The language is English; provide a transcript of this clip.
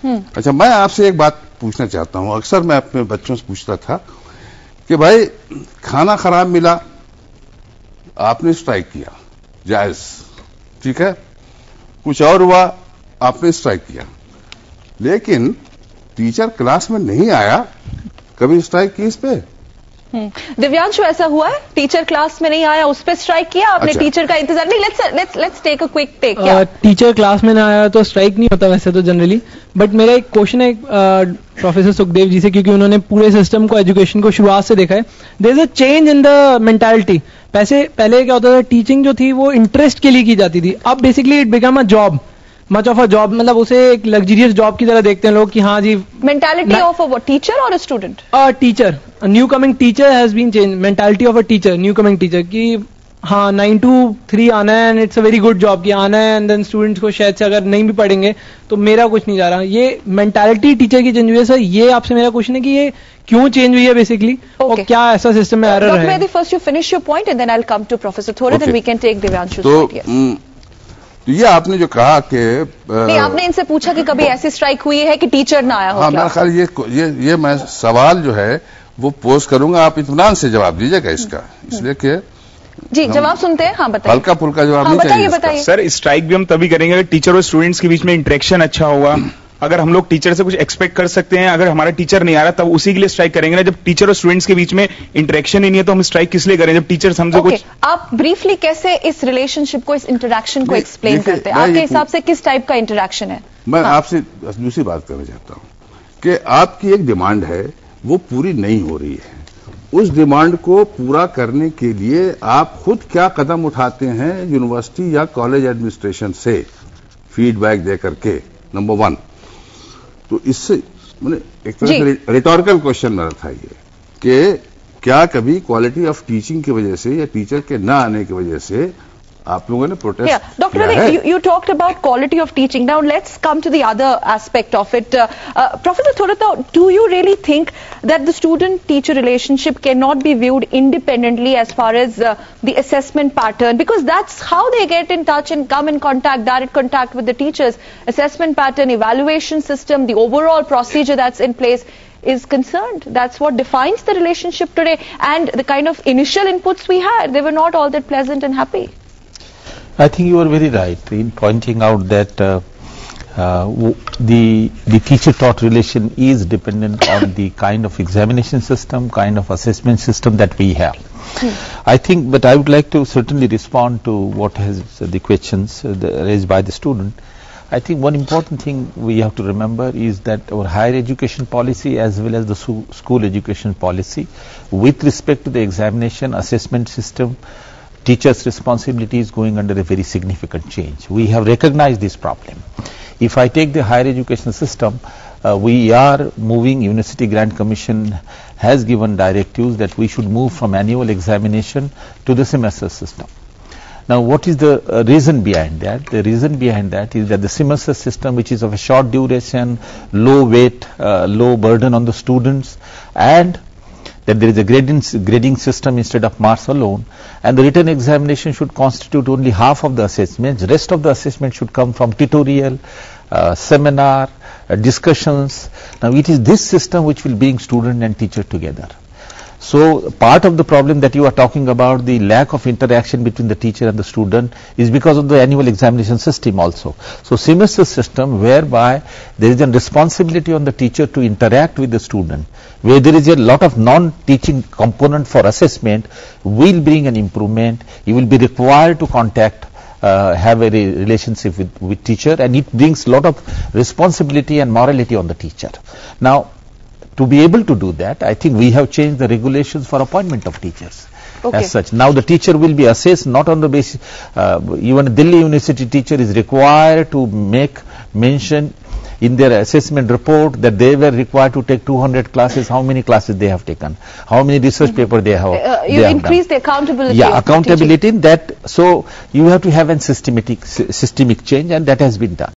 अच्छा, मैं आपसे एक बात पूछना चाहता हूं। अक्सर मैं अपने बच्चों से पूछता था कि भाई खाना खराब मिला, आपने स्ट्राइक किया, जायज, ठीक है। कुछ और हुआ, आपने स्ट्राइक किया। लेकिन टीचर क्लास में नहीं आया, कभी स्ट्राइक की इस पे? दिव्यांशु, ऐसा हुआ है? टीचर क्लास में नहीं आया, उस पर स्ट्राइक किया आपने? अच्छा। टीचर का इंतजार नहीं? Let's take a quick take. Teacher class में ना आया तो स्ट्राइक नहीं होता वैसे तो जनरली, बट मेरा एक क्वेश्चन है प्रोफेसर सुखदेव जी से, क्योंकि उन्होंने पूरे सिस्टम को, एजुकेशन को शुरुआत से देखा है। There is a change in the mentality. पहले क्या होता था, टीचिंग जो थी वो इंटरेस्ट के लिए की जाती थी। अब basically it become a job, much of a job, मतलब उसे एक लग्जरियस जॉब की तरह देखते हैं लोग कि हाँ जी। मेंटालिटी ऑफ अ टीचर और a student? Teacher, new coming teacher has been change. Mentality of a teacher, new coming teacher, कि हाँ 9 to 3 आना है and it's a very good job, कि आना है एंड देन स्टूडेंट्स को शायद से अगर नहीं भी पढ़ेंगे तो मेरा कुछ नहीं जा रहा। ये मेंटालिटी टीचर की चेंज हुई है सर। ये आपसे मेरा क्वेश्चन है कि ये क्यों चेंज हुई है बेसिकली, और क्या ऐसा सिस्टम में एरर है? Dr. first you finish your point and then I'll come to Professor Thore, then we can take Divyanshu's point. Yes. तो ये आपने जो कहा कि नहीं, आपने इनसे पूछा कि कभी ऐसी स्ट्राइक हुई है कि टीचर ना आया हो? हाँ, मेरा ख्याल ये मैं सवाल जो है वो पोस्ट करूंगा, आप इत्मीनान से जवाब दीजिएगा इसका, इसलिए कि जी जवाब सुनते हैं। हाँ बताइए। हल्का फुल्का जवाब नहीं चाहिए। बताइए। सर, स्ट्राइक भी हम तभी करेंगे अगर टीचर और स्टूडेंट्स के बीच में इंटरेक्शन अच्छा होगा। अगर हम लोग टीचर से कुछ एक्सपेक्ट कर सकते हैं, अगर हमारा टीचर नहीं आ रहा तब उसी के लिए स्ट्राइक करेंगे ना। जब टीचर और स्टूडेंट्स के बीच में इंटरेक्शन ही नहीं है तो हम स्ट्राइक किस लिए करें, जब टीचर हमसे कुछ। आप ब्रीफली कैसे इस रिलेशनशिप को, इस इंटरेक्शन को एक्सप्लेन करते हैं? आपके हिसाब से किस टाइप का इंटरेक्शन है? मैं आपसे दूसरी बात करना चाहता हूं कि आपकी एक डिमांड है, वो पूरी नहीं हो रही है। उस डिमांड को पूरा करने के लिए आप खुद क्या कदम उठाते हैं यूनिवर्सिटी या कॉलेज एडमिनिस्ट्रेशन से फीडबैक दे करके? नंबर 1। तो इससे मैंने एक तरह से रिटोरिकल क्वेश्चन मेरा था ये कि क्या कभी क्वालिटी ऑफ टीचिंग की वजह से या टीचर के ना आने की वजह से आप लोगों ने protest Dr. you talked about quality of teaching. Now let's come to the other aspect of it. Professor Thore, do you really think that the student-teacher relationship cannot be viewed independently as far as the assessment pattern? Because that's how they get in touch and come in contact, direct contact with the teachers. Assessment pattern, evaluation system, the overall procedure that's in place is concerned. That's what defines the relationship today. And the kind of initial inputs we had, they were not all that pleasant and happy. I think you are very right in pointing out that the teacher-taught relation is dependent on the kind of examination system, kind of assessment system that we have. I think, but I would like to certainly respond to what has the questions raised by the student. I think one important thing we have to remember is that our higher education policy as well as the school education policy with respect to the examination assessment system, teachers' responsibility is going under a very significant change. We have recognized this problem. If I take the higher education system, we are moving, University Grant Commission has given directives that we should move from annual examination to the semester system. Now what is the reason behind that? The reason behind that is that the semester system, which is of a short duration, low weight, low burden on the students, and that there is a grading system instead of marks alone, and the written examination should constitute only half of the assessments. Rest of the assessment should come from tutorial, seminar, discussions. Now it is this system which will bring student and teacher together. So part of the problem that you are talking about, the lack of interaction between the teacher and the student, is because of the annual examination system also. So semester system whereby there is a responsibility on the teacher to interact with the student, where there is a lot of non-teaching component for assessment, will bring an improvement. You will be required to contact, have a relationship with teacher, and it brings a lot of responsibility and morality on the teacher. Now to be able to do that, I think we have changed the regulations for appointment of teachers. As such, now the teacher will be assessed not on the basis, even Delhi University teacher is required to make mention in their assessment report that they were required to take 200 classes, how many classes they have taken, how many research papers they have you increase the accountability. Yeah, accountability in that. So you have to have a systemic change, and that has been done.